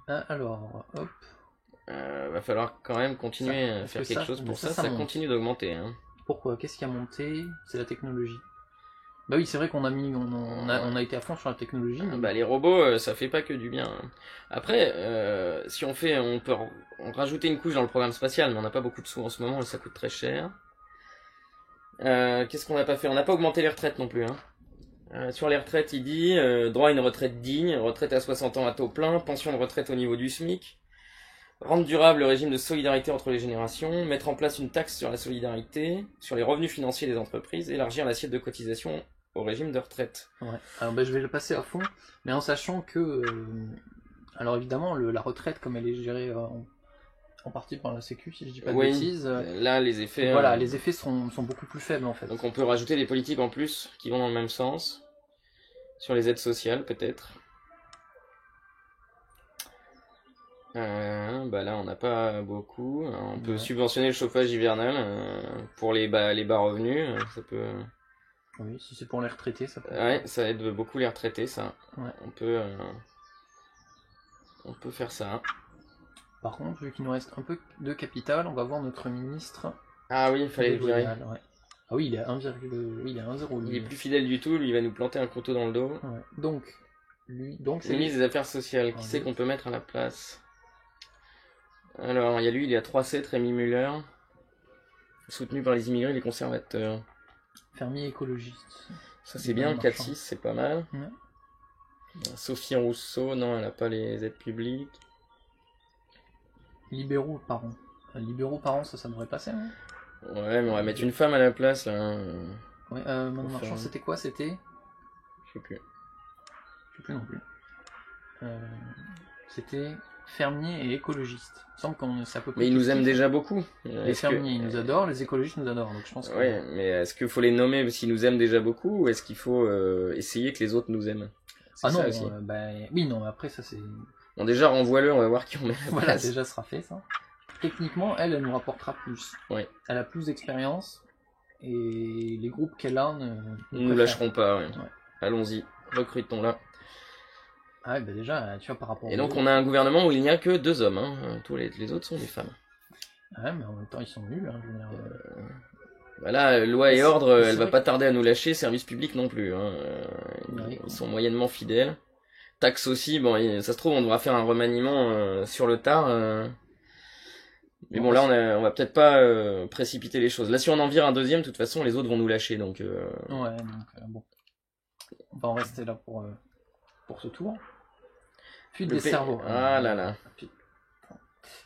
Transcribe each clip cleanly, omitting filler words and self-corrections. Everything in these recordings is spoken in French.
Alors, hop. Va falloir quand même continuer à faire quelque chose pour ça. Ça continue d'augmenter. Hein. Pourquoi? Qu'est-ce qui a monté? C'est la technologie. Bah oui, c'est vrai qu'on a mis, on a été à fond sur la technologie. Mais... Bah les robots, ça fait pas que du bien. Hein. Après, si on fait, on peut rajouter une couche dans le programme spatial, mais on n'a pas beaucoup de sous en ce moment et ça coûte très cher. Qu'est-ce qu'on n'a pas fait? On n'a pas augmenté les retraites non plus. Hein. Sur les retraites, il dit droit à une retraite digne, retraite à 60 ans à taux plein, pension de retraite au niveau du SMIC. Rendre durable le régime de solidarité entre les générations, mettre en place une taxe sur la solidarité, sur les revenus financiers des entreprises, élargir l'assiette de cotisation au régime de retraite. Ouais. Alors je vais le passer à fond, mais en sachant que, alors évidemment, la retraite, comme elle est gérée en partie par la Sécu, si je dis pas de bêtises, là les effets, voilà, les effets sont beaucoup plus faibles en fait. Donc on peut rajouter des politiques en plus qui vont dans le même sens, sur les aides sociales peut-être. Bah là on n'a pas beaucoup. On peut subventionner le chauffage hivernal pour les bas revenus. Ça peut. Oui, si c'est pour les retraités, ça peut. Ouais, ça aide beaucoup les retraités, ça. Ouais. On peut faire ça. Par contre, vu qu'il nous reste un peu de capital, on va voir notre ministre. Ah oui, il fallait le virer. Ouais. Ah oui, il est à 1,0. Oui, il est à 1,0. Il est plus fidèle du tout, lui il va nous planter un couteau dans le dos. Ouais. Donc c'est le ministre des Affaires sociales. Qui c'est qu'on peut mettre à la place? Alors, il y a lui, il est à 3,7, Rémi Muller. Soutenu par les immigrés et les conservateurs. Fermier écologiste. Ça c'est bien, 4,6, c'est pas mal. Ouais. Sophie Rousseau, non, elle n'a pas les aides publiques. Libéraux par an. Libéraux par an, ça devrait passer, hein. Ouais, mais on va mettre une femme à la place, là. Ouais, Manon Marchand, c'était quoi? C'était... Je sais plus. Je sais plus non plus. C'était fermier et écologiste. Il semble qu'on c'est à peu près. Mais ils nous aiment déjà beaucoup. Les fermiers, ils nous adorent, les écologistes nous adorent, donc je pense que... Ouais, mais est-ce qu'il faut les nommer parce qu'ils nous aiment déjà beaucoup, ou est-ce qu'il faut essayer que les autres nous aiment? Ah non, oui, non, après ça c'est... Bon, déjà, renvoie-le, on va voir qui on met. Voilà, déjà sera fait, ça. Techniquement, elle nous rapportera plus. Ouais. Elle a plus d'expérience, et les groupes qu'elle a ne nous lâcheront pas, ouais. Allons-y, recrutons-la. Ah ouais, bah déjà, tu vois, par rapport... Et donc, on a un gouvernement où il n'y a que 2 hommes, hein. Tous les autres sont des femmes. Ouais, mais en même temps, ils sont nuls, hein, je veux dire... Voilà, loi et ordre, elle va pas tarder à nous lâcher, service public non plus. Hein. Ils sont moyennement fidèles. Taxe aussi, bon, ça se trouve, on devra faire un remaniement sur le tard. Mais bon, là, on va peut-être pas précipiter les choses. Là, si on en vire un deuxième, de toute façon, les autres vont nous lâcher, donc... Ouais, donc bon. On va en rester là pour ce tour. Fuite des cerveaux. Ah là là.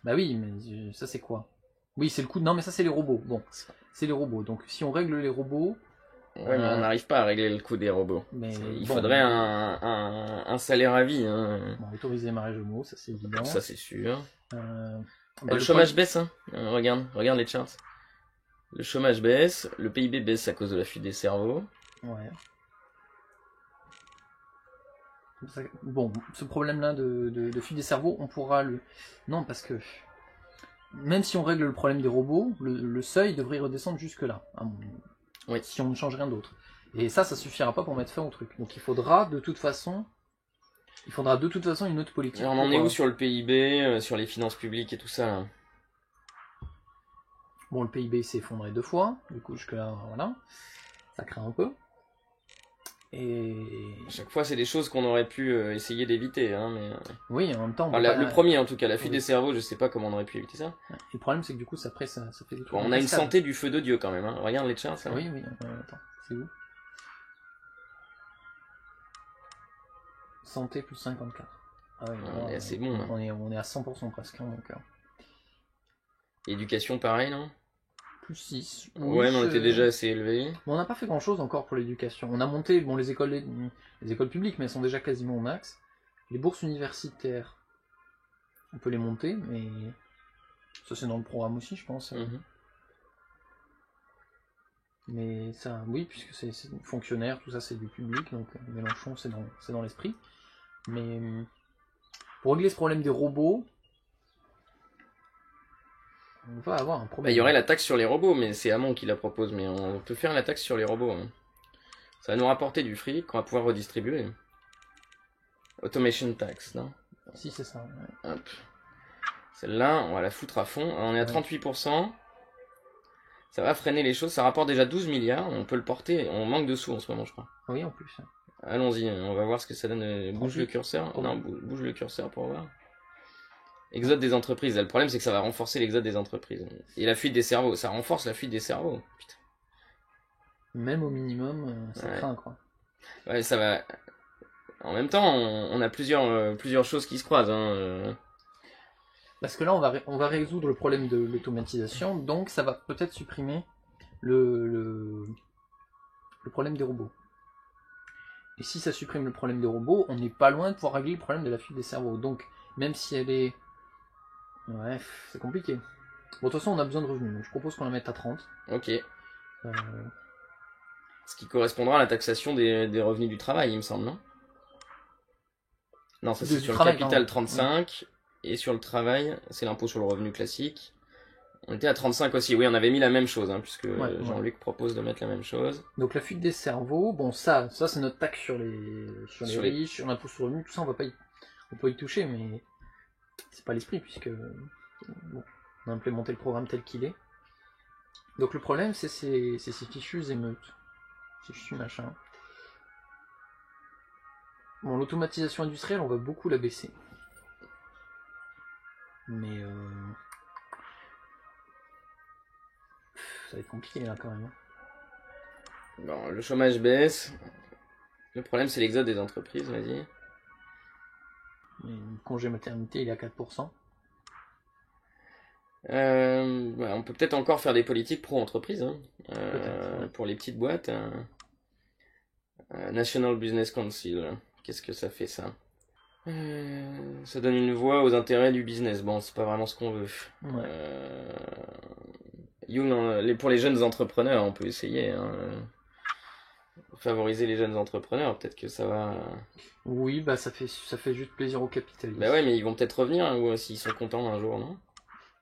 Bah oui, mais ça c'est quoi? Oui, c'est le coup. Non, mais ça c'est les robots. Bon, c'est les robots. Donc si on règle les robots. Ouais, mais on n'arrive pas à régler le coût des robots. Mais il faudrait un salaire à vie. Hein. Bon, autoriser les mariages homo, ça c'est évident. Ça c'est sûr. Bah, le chômage baisse, hein. Regarde les charts. Le chômage baisse, le PIB baisse à cause de la fuite des cerveaux. Ouais. Bon, ce problème-là de fuite des cerveaux, on pourra le... Non, parce que... Même si on règle le problème des robots, le seuil devrait redescendre jusque-là. Oui. Si on ne change rien d'autre. Et ça suffira pas pour mettre fin au truc. Donc il faudra de toute façon une autre politique. Alors on en est où sur le PIB, sur les finances publiques et tout ça là? Bon, le PIB s'est effondré 2 fois, du coup jusque-là, voilà. Ça craint un peu. Et... À chaque fois, c'est des choses qu'on aurait pu essayer d'éviter. Hein, mais... Oui, en même temps... le premier, en tout cas, la fuite des cerveaux, je sais pas comment on aurait pu éviter ça. Ouais. Et le problème, c'est que du coup, ça fait des trucs... Bon, on a une santé du feu de Dieu quand même. Hein. Regarde les charts. Oui, attends, c'est où? Santé plus 54. Ah oui, c'est bon. Hein. On est à 100% presque. Hein, donc, Éducation, pareil, non? Plus 6. Ouais, mais on était déjà assez élevé. Bon, on n'a pas fait grand chose encore pour l'éducation. On a monté les écoles publiques, mais elles sont déjà quasiment au max. Les bourses universitaires, on peut les monter, mais ça c'est dans le programme aussi, je pense. Mais ça, oui, puisque c'est fonctionnaire, tout ça c'est du public, donc Mélenchon c'est dans l'esprit. Mais pour régler ce problème des robots, on va avoir un problème. Il y aurait la taxe sur les robots, mais c'est Hamon qui la propose, mais on peut faire la taxe sur les robots. Hein. Ça va nous rapporter du fric qu'on va pouvoir redistribuer. Automation tax, non? Si, c'est ça. Ouais. Hop. Celle-là, on va la foutre à fond. On est à 38%. Ça va freiner les choses. Ça rapporte déjà 12 milliards. On peut le porter. On manque de sous en ce moment, je crois. Oui, en plus. Allons-y, on va voir ce que ça donne. Bouge le curseur. Non, bouge le curseur pour voir. Exode des entreprises. Là, le problème, c'est que ça va renforcer l'exode des entreprises. Et la fuite des cerveaux. Ça renforce la fuite des cerveaux. Putain. Même au minimum, ça craint, quoi. Ouais, ça va. En même temps, on a plusieurs choses qui se croisent. Hein. Parce que là, on va résoudre le problème de l'automatisation, donc ça va peut-être supprimer le problème des robots. Et si ça supprime le problème des robots, on n'est pas loin de pouvoir régler le problème de la fuite des cerveaux. Donc, même si elle est... Ouais, c'est compliqué. Bon, de toute façon, on a besoin de revenus, donc je propose qu'on la mette à 30. Ok. Ce qui correspondra à la taxation des revenus du travail, il me semble, non? Non, ça c'est sur le capital 35, et sur le travail, c'est l'impôt sur le revenu classique. On était à 35 aussi, oui, on avait mis la même chose, hein, puisque Jean-Luc propose de mettre la même chose. Donc la fuite des cerveaux, bon ça c'est notre taxe sur les riches, sur l'impôt sur le revenu, tout ça on peut y toucher, mais c'est pas l'esprit, puisque bon, on a implémenté le programme tel qu'il est. Donc le problème c'est ces fichus émeutes, ces fichus machins. Bon, l'automatisation industrielle, on va beaucoup la baisser. Mais ça va être compliqué là quand même. Bon, le chômage baisse. Le problème c'est l'exode des entreprises, vas-y. Le congé maternité il est à 4%. On peut peut-être encore faire des politiques pro-entreprise, hein. Pour les petites boîtes. National Business Council, qu'est-ce que ça fait ça? Ça donne une voix aux intérêts du business. Bon, c'est pas vraiment ce qu'on veut. Pour les jeunes entrepreneurs, on peut essayer. Hein. Favoriser les jeunes entrepreneurs, peut-être que ça va. Oui, bah ça fait juste plaisir aux capitalistes. Bah ouais, mais ils vont peut-être revenir, hein, ou s'ils sont contents un jour, non?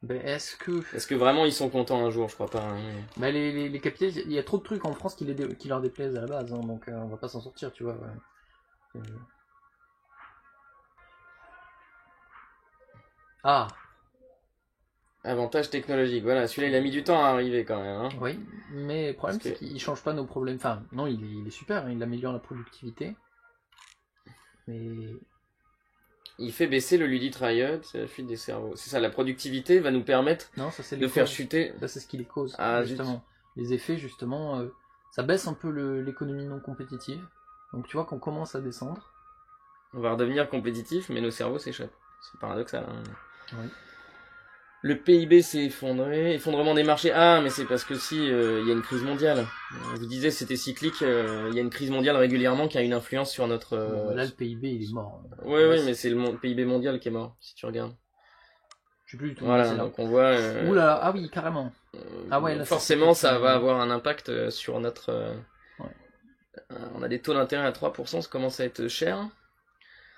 Ben est-ce que vraiment ils sont contents un jour? Je crois pas. Hein. Bah les capitalistes, il y a trop de trucs en France qui leur déplaisent à la base, hein, donc on va pas s'en sortir, tu vois. Ouais. Ah. Avantage technologique, voilà, celui-là il a mis du temps à arriver quand même. Hein. Oui, mais le problème c'est qu'il change pas nos problèmes. Enfin, non, il est super, hein, il améliore la productivité. Mais... Il fait baisser le Ludit Riot, c'est la fuite des cerveaux. C'est ça, la productivité va nous permettre de faire chuter... Là, c'est ce qui les cause, ah, justement. Les effets, justement, ça baisse un peu l'économie non compétitive. Donc tu vois qu'on commence à descendre. On va redevenir compétitif, mais nos cerveaux s'échappent. C'est paradoxal. Hein. Oui. Le PIB s'est effondré, effondrement des marchés. Ah, mais c'est parce que il y a une crise mondiale. Je vous disais, c'était cyclique. Il y a une crise mondiale régulièrement qui a une influence sur notre. Là, le PIB il est mort. Oui, mais c'est le PIB mondial qui est mort, si tu regardes. Je sais plus du tout. Voilà, donc on voit. Oula, ah oui, carrément. Ah ouais, là, forcément, ça va avoir un impact sur notre. On a des taux d'intérêt à 3%, ça commence à être cher.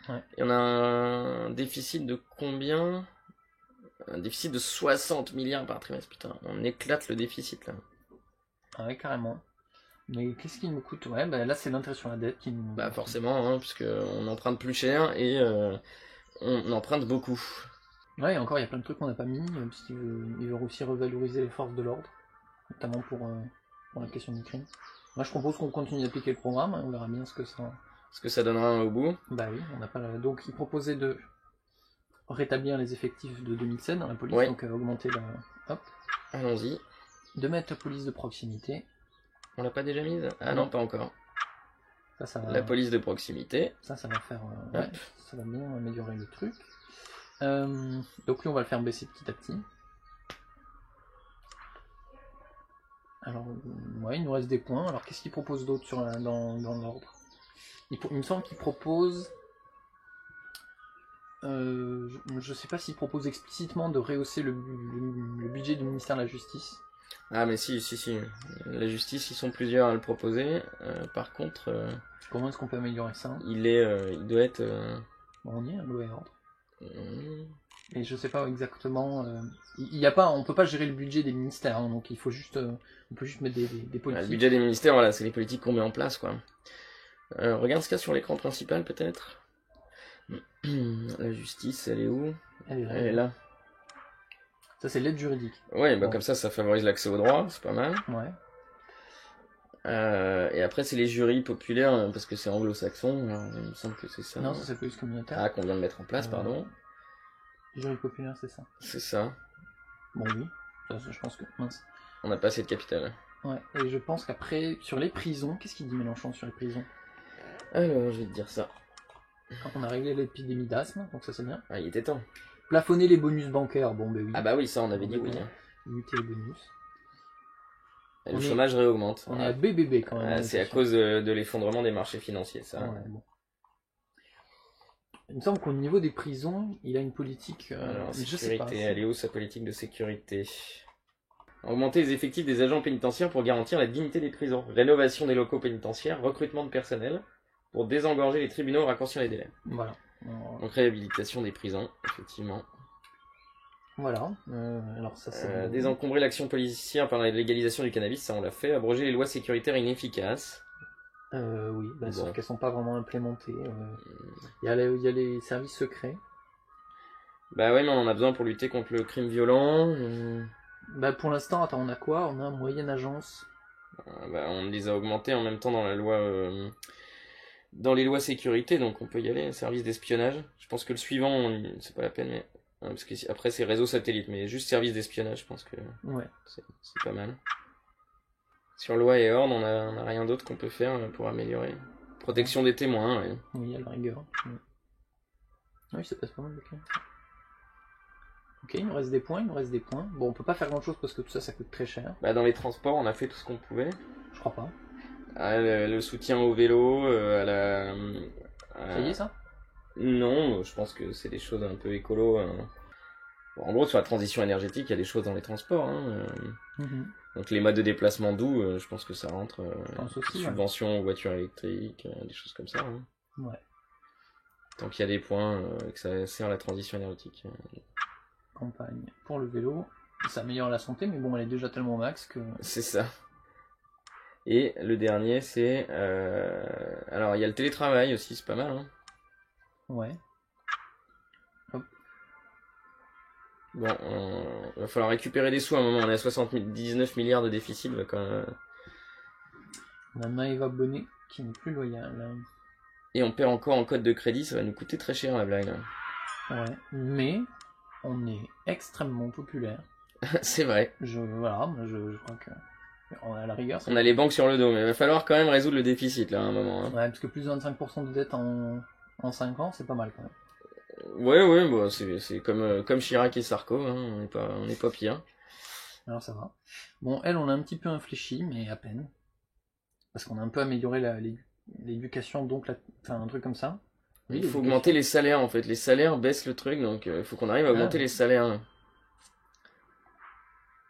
Ouais. Et on a un déficit de combien? Un déficit de 60 milliards par trimestre, putain, on éclate le déficit là. Ah ouais, carrément. Mais qu'est-ce qui nous coûte? Ouais, bah là c'est l'intérêt sur la dette qui nous... Bah forcément, hein, puisque on emprunte plus cher et on emprunte beaucoup. Ouais, et encore il y a plein de trucs qu'on n'a pas mis, parce qu'il veut aussi revaloriser les forces de l'ordre, notamment pour la question du crime. Moi je propose qu'on continue d'appliquer le programme, on verra bien ce que ça donnera au bout. Bah oui, on n'a pas... Donc il proposait de rétablir les effectifs de 2007 dans la police, donc augmenter la... Hop. Allons-y. De mettre la police de proximité. On l'a pas déjà mise? Ah non, pas encore. Ça va... La police de proximité. Ça va faire... ouais, ça va bien améliorer le truc. Donc lui on va le faire baisser petit à petit. Alors, ouais, il nous reste des points. Alors qu'est-ce qu'il propose d'autre dans l'ordre? Il me semble qu'il propose... je sais pas s'il propose explicitement de rehausser le budget du ministère de la Justice. Ah mais si. La justice, ils sont plusieurs à le proposer. Par contre... Comment est-ce qu'on peut améliorer ça? Il doit être... Bon, on y est, loi et ordre. Et je sais pas exactement... on peut pas gérer le budget des ministères, hein, donc il faut juste... on peut juste mettre des politiques. Le budget des ministères, voilà, c'est les politiques qu'on met en place, quoi. Regarde ce qu'il y a sur l'écran principal, peut-être. La justice, elle est où? Elle est là. Elle est là. Ça, c'est l'aide juridique. Ouais, bah Bon. comme ça favorise l'accès au droit, c'est pas mal. Ouais. Et après, c'est les jurys populaires, parce que c'est anglo-saxon, alors il me semble que c'est ça. Non, ça, c'est police communautaire. Ah, qu'on vient de mettre en place, pardon. Jury populaire, c'est ça. C'est ça. Bon, oui. Ça, je pense que... Mince. On n'a pas assez de capital. Ouais, et je pense qu'après, sur les prisons, qu'est-ce qu'il dit Mélenchon sur les prisons? Alors, je vais te dire ça. Quand on a réglé l'épidémie d'asthme, donc ça c'est bien. Ah, il était temps. Plafonner les bonus bancaires, bon ben oui. Ah bah oui, ça on avait dit oui. Limiter les bonus. Et le chômage réaugmente. On est à BBB quand même. C'est à cause de l'effondrement des marchés financiers, ça. Ouais, bon. Il me semble qu'au niveau des prisons, il a une politique... Alors, je sais pas. sécurité, elle est où sa politique de sécurité? Augmenter les effectifs des agents pénitentiaires pour garantir la dignité des prisons. Rénovation des locaux pénitentiaires, recrutement de personnel pour désengorger les tribunaux, raccourcir les délais. Voilà. Donc réhabilitation des prisons, effectivement. Voilà. Alors ça c'est... Désencombrer l'action policière par la légalisation du cannabis, ça on l'a fait. Abroger les lois sécuritaires inefficaces. Oui, bah, Bon. sauf qu'elles sont pas vraiment implémentées. Il y a les services secrets. Bah ouais, mais on en a besoin pour lutter contre le crime violent. Bah pour l'instant, attends, on a quoi? On a une moyenne agence. Bah, on les a augmentés en même temps dans la loi, dans les lois sécurité, donc on peut y aller. Service d'espionnage. Je pense que le suivant, c'est pas la peine, mais parce que après c'est réseau satellite, mais juste service d'espionnage, je pense que Ouais. c'est pas mal. Sur loi et ordre, on a rien d'autre qu'on peut faire pour améliorer. Protection des témoins, ouais. Oui, à la rigueur. Oui, ça passe pas mal, ok. Ok, il nous reste des points, Bon, on peut pas faire grand chose parce que tout ça, ça coûte très cher. Bah, dans les transports, on a fait tout ce qu'on pouvait. Je crois pas. Ah, le soutien au vélo, à la... Ça y est, ça? Non, je pense que c'est des choses un peu écolo. Bon, en gros, sur la transition énergétique, il y a des choses dans les transports. Donc les modes de déplacement doux, je pense que ça rentre. Subventions aux voitures électriques, des choses comme ça. Ouais. Tant qu'il y a des points que ça sert à la transition énergétique. Campagne pour le vélo, ça améliore la santé, mais bon, elle est déjà tellement max que... C'est ça. Et le dernier, c'est... Alors, il y a le télétravail aussi, c'est pas mal. Hein. Ouais. Hop. Bon, il va falloir récupérer des sous à un moment. On est à 79 milliards de déficit. Va quand même... On a Maëva Bonnet qui n'est plus loyale. Et on perd encore en code de crédit, ça va nous coûter très cher la blague. Ouais, mais on est extrêmement populaire. C'est vrai. Voilà, je crois que... À la rigueur, on a les banques sur le dos, mais il va falloir quand même résoudre le déficit là à un moment. Hein. Ouais, parce que plus de 25% de dette en 5 ans, c'est pas mal quand même. Ouais, bah, c'est comme Chirac et Sarko, hein, on n'est pas pire. Alors ça va. Bon, elle, on a un petit peu infléchi, mais à peine. Parce qu'on a un peu amélioré l'éducation, donc enfin un truc comme ça. Oui, il faut augmenter les salaires en fait. Les salaires baissent le truc, donc il faut qu'on arrive à augmenter les salaires.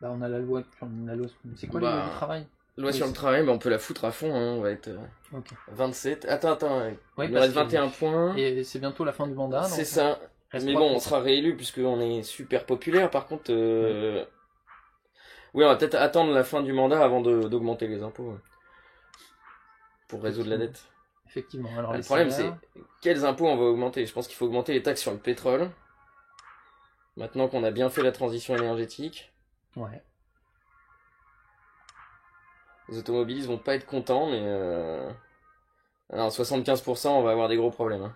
Bah on a la loi c'est quoi les lois du travail? Loi sur le travail, bah on peut la foutre à fond, hein, on va être 27. Attends, ouais, il nous reste 21 points. Et c'est bientôt la fin du mandat. C'est ça. Mais bon, on sera réélu puisqu'on est super populaire. Par contre, oui, on va peut-être attendre la fin du mandat avant d'augmenter les impôts. Pour résoudre la dette. Effectivement. Alors, le problème, c'est quels impôts on va augmenter. Je pense qu'il faut augmenter les taxes sur le pétrole. Maintenant qu'on a bien fait la transition énergétique. Ouais. Les automobilistes vont pas être contents, mais... Alors, 75%, on va avoir des gros problèmes.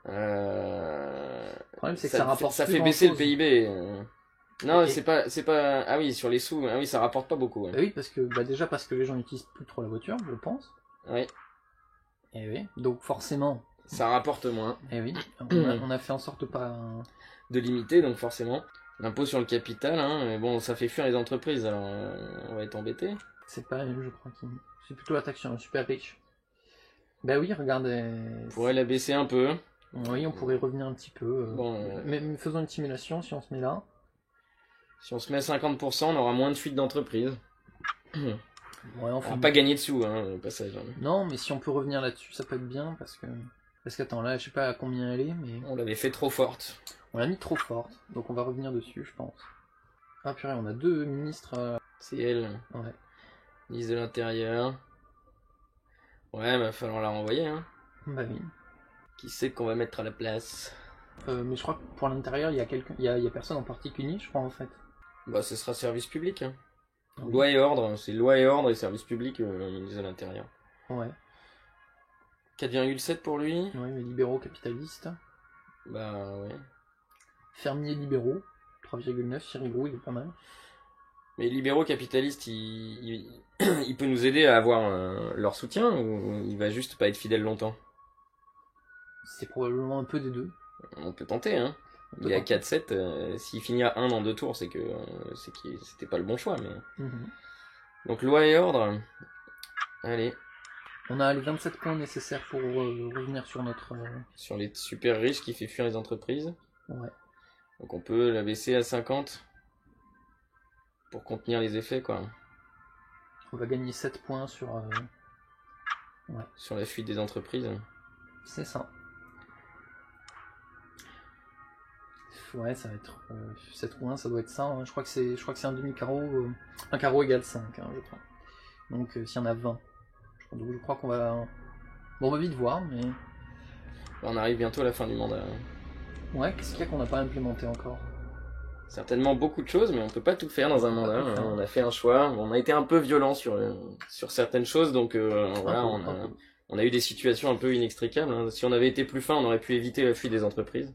Le problème, c'est que ça rapporte ça fait baisser le PIB. Non, c'est pas... Ah oui, sur les sous, ah oui, ça rapporte pas beaucoup. Bah oui, parce que déjà parce que les gens n'utilisent plus trop la voiture, je pense. Oui. Et oui, donc forcément... Ça rapporte moins. Et oui, on a fait en sorte de limiter, donc forcément. L'impôt sur le capital, hein, mais bon, ça fait fuir les entreprises, alors on va être embêté. C'est pas la même, je crois. C'est plutôt la taxe sur les super riches. Bah oui, regardez. On pourrait la baisser un peu. Oui, on pourrait revenir un petit peu. Bon, mais faisons une simulation, si on se met là. Si on se met à 50%, on aura moins de fuites d'entreprises. Ouais, on va pas gagner de sous, hein, au passage. Non, mais si on peut revenir là-dessus, ça peut être bien, parce qu'attends, là, je sais pas à combien elle est, mais... On l'avait fait trop forte. On l'a mis trop forte, donc on va revenir dessus, je pense. Ah purée, on a deux ministres... C'est elle. Ouais. Ministre de l'Intérieur. Ouais, va falloir la renvoyer, hein. Bah oui. Qui c'est qu'on va mettre à la place? Mais je crois que pour l'intérieur, il y a quelqu'un, il y a personne en particulier, je crois en fait. Bah, ce sera service public. Hein. Oui. Loi et ordre, c'est loi et ordre et service public, ministre de l'Intérieur. Ouais. 4,7 pour lui. Oui, mais libéraux capitalistes. Bah ouais. Fermiers libéraux, 3,9. Chirigou, il est pas mal. Mais les libéraux capitalistes, il peut nous aider à avoir leur soutien ou il va juste pas être fidèle longtemps? C'est probablement un peu des deux. On peut tenter, hein. Il est à 4-7, s'il finit à 1 dans 2 tours, c'est que c'était pas le bon choix. Mais... Donc loi et ordre. Allez. On a les 27 points nécessaires pour revenir sur notre... Sur les super riches qui fait fuir les entreprises. Ouais. Donc on peut la baisser à 50 pour contenir les effets, quoi. On va gagner 7 points sur... Ouais. Sur la fuite des entreprises. C'est ça. Ouais, ça va être 7 points, ça doit être ça. Hein. Je crois que c'est un demi-carreau. Un carreau égale 5, hein, je crois. Donc s'il y en a 20. Je crois qu'on va... Bon, on va vite voir, mais... On arrive bientôt à la fin du mandat. Ouais, qu'est-ce qu'il y a qu'on n'a pas implémenté encore? Certainement beaucoup de choses, mais on peut pas tout faire dans un mandat. On a fait un choix. On a été un peu violent sur certaines choses, donc voilà, on a eu des situations un peu inextricables. Hein. Si on avait été plus fin, on aurait pu éviter la fuite des entreprises.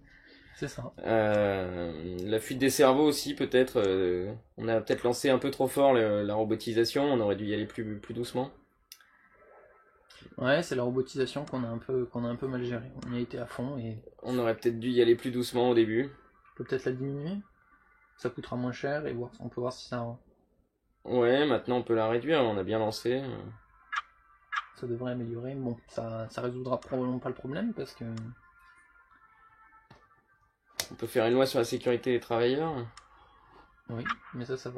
C'est ça. La fuite des cerveaux aussi, peut-être. On a peut-être lancé un peu trop fort la robotisation. On aurait dû y aller plus doucement. Ouais, c'est la robotisation qu'on a un peu mal gérée. On y a été à fond et... On aurait peut-être dû y aller plus doucement au début. On peut peut-être la diminuer. Ça coûtera moins cher et on peut voir si ça... Ouais, maintenant on peut la réduire, on a bien lancé. Ça devrait améliorer. Bon, ça résoudra probablement pas le problème parce que... On peut faire une loi sur la sécurité des travailleurs. Oui, mais ça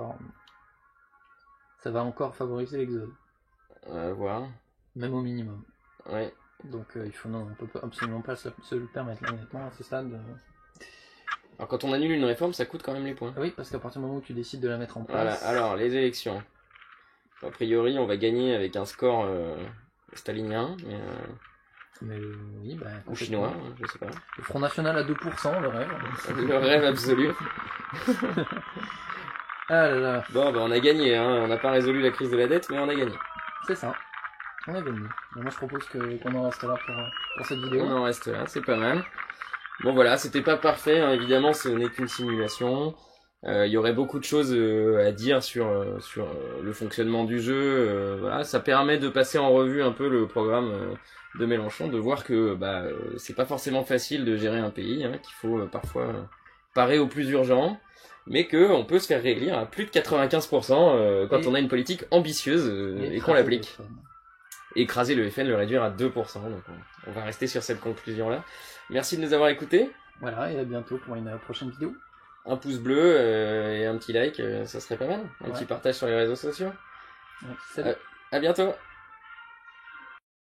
va encore favoriser l'exode. Voir. Même au minimum. Ouais. Donc on peut absolument pas se le permettre là, honnêtement, à ce stade. Alors quand on annule une réforme, ça coûte quand même les points. Oui, parce qu'à partir du moment où tu décides de la mettre en place... Voilà, alors les élections. A priori, on va gagner avec un score stalinien, mais oui, bah... Ou chinois, je sais pas. Le Front National à 2%, le rêve. Le rêve absolu. Ah là là. Bon, bah on a gagné, hein. On n'a pas résolu la crise de la dette, mais on a gagné. C'est ça. On a gagné. Et moi je propose qu'on en reste là pour cette vidéo. On en reste là, c'est pas mal. Bon voilà, c'était pas parfait, hein. Évidemment ce n'est qu'une simulation. Il y aurait beaucoup de choses à dire sur le fonctionnement du jeu. Voilà, ça permet de passer en revue un peu le programme de Mélenchon, de voir que c'est pas forcément facile de gérer un pays, hein, qu'il faut parfois parer au plus urgent, mais qu'on peut se faire réélire à plus de 95% quand on a une politique ambitieuse et qu'on l'applique. Écraser le FN, le réduire à 2%. Donc on va rester sur cette conclusion-là. Merci de nous avoir écoutés. Voilà, et à bientôt pour une prochaine vidéo. Un pouce bleu et un petit like, ça serait pas mal. Un petit partage sur les réseaux sociaux. Ouais, salut. À bientôt.